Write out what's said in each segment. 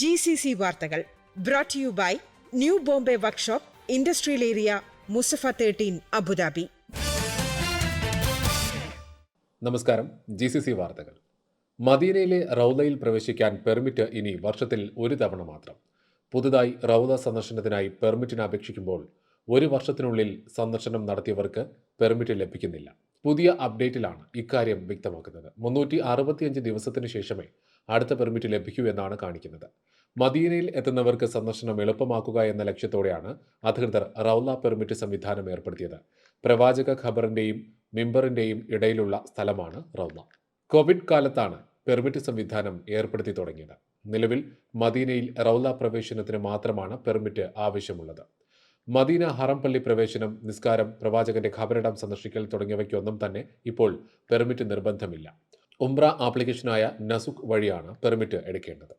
GCC വാർത്തകൾ brought to you by new Bombay workshop industrial area Musaffah 13 Abu Dhabi. നമസ്കാരം. GCC വാർത്തകൾ. മദീനയിലെ റൗദയിൽ പ്രവേശിക്കാൻ പെർമിറ്റ് ഇനി വർഷത്തിൽ ഒരു തവണ മാത്രം. പുതുതായി റൗദ സന്ദർശനത്തിനായി പെർമിറ്റിന് അപേക്ഷിക്കുമ്പോൾ ഒരു വർഷത്തിനുള്ളിൽ സന്ദർശനം നടത്തിയവർക്ക് പെർമിറ്റ് ലഭിക്കുന്നില്ല. പുതിയ അപ്ഡേറ്റിലാണ് ഇക്കാര്യം വ്യക്തമാക്കുന്നത്. 365 ദിവസത്തിന് ശേഷമേ അടുത്ത പെർമിറ്റ് ലഭിക്കൂ എന്നാണ് കാണിക്കുന്നത്. മദീനയിൽ എത്തുന്നവർക്ക് സന്ദർശനം എളുപ്പമാക്കുക എന്ന ലക്ഷ്യത്തോടെയാണ് അധികൃതർ റൗള പെർമിറ്റ് സംവിധാനം ഏർപ്പെടുത്തിയത്. പ്രവാചക ഖബറിന്റെയും മിമ്പറിന്റെയും ഇടയിലുള്ള സ്ഥലമാണ് റൗള. കോവിഡ് കാലത്താണ് പെർമിറ്റ് സംവിധാനം ഏർപ്പെടുത്തി തുടങ്ങിയത്. നിലവിൽ മദീനയിൽ റൗള പ്രവേശനത്തിന് മാത്രമാണ് പെർമിറ്റ് ആവശ്യമുള്ളത്. മദീന ഹറം പള്ളി പ്രവേശനം, നിസ്കാരം, പ്രവാചകന്റെ ഖബറിടം സന്ദർശിക്കൽ തുടങ്ങിയവയ്ക്കൊന്നും തന്നെ ഇപ്പോൾ പെർമിറ്റ് നിർബന്ധമില്ല. ഉംറ ആപ്ലിക്കേഷനായ നസുക് വഴിയാണ് പെർമിറ്റ് എടുക്കേണ്ടത്.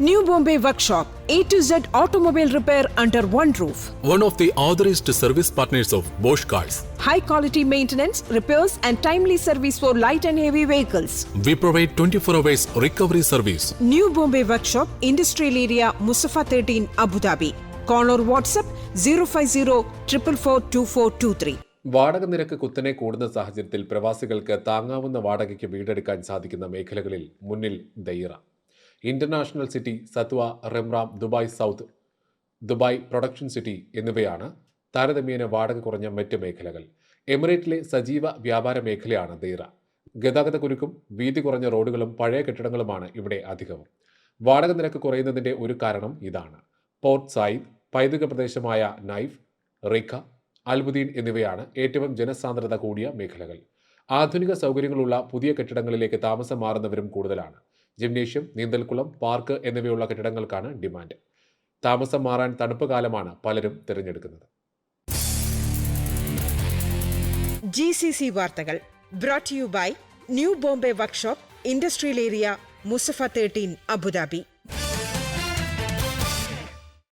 New Bombay Workshop, A to Z automobile repair under one roof. One of the authorized service partners of Bosch Cars. High quality maintenance, repairs and timely service for light and heavy vehicles. We provide 24 hours recovery service. New Bombay Workshop, Industrial Area, Musafa 13, Abu Dhabi. Call or WhatsApp 050-444-2423. വാടക നിരക്ക് കുത്തനെ കൂടുന്ന സാഹചര്യത്തിൽ പ്രവാസികൾക്ക് താങ്ങാവുന്ന വാടകയ്ക്ക് വീടെടുക്കാൻ സാധിക്കുന്ന മേഖലകളിൽ മുന്നിൽ ദൈറ, ഇന്റർനാഷണൽ സിറ്റി, സത്വ, റിംറാം, Dubai South, Dubai Production City എന്നിവയാണ് താരതമ്യേന വാടക കുറഞ്ഞ മറ്റ് മേഖലകൾ. എമിറേറ്റിലെ സജീവ വ്യാപാര മേഖലയാണ് ദൈറ. ഗതാഗത കുരുക്കും വീതി കുറഞ്ഞ റോഡുകളും പഴയ കെട്ടിടങ്ങളുമാണ് ഇവിടെ അധികവും. വാടക നിരക്ക് കുറയുന്നതിന്റെ ഒരു കാരണം ഇതാണ്. പോർട്ട് സായിദ്, പൈതൃക പ്രദേശമായ നൈഫ്, റിഖ, അൽബുദീൻ എന്നിവയാണ് ഏറ്റവും ജനസാന്ദ്രത കൂടിയ മേഖലകൾ. ആധുനിക സൗകര്യങ്ങളുള്ള പുതിയ കെട്ടിടങ്ങളിലേക്ക് താമസം മാറുന്നവരും കൂടുതലാണ്. ജിംനേഷ്യം, നീന്തൽക്കുളം, പാർക്ക് എന്നിവയുള്ള കെട്ടിടങ്ങൾക്കാണ് ഡിമാൻഡ്. താമസം മാറാൻ തണുപ്പ് കാലമാണ് പലരും തിരഞ്ഞെടുക്കുന്നത്. GCC വാർത്തകൾ brought to you by new Bombay workshop industrial area Musaffah 13 Abu Dhabi.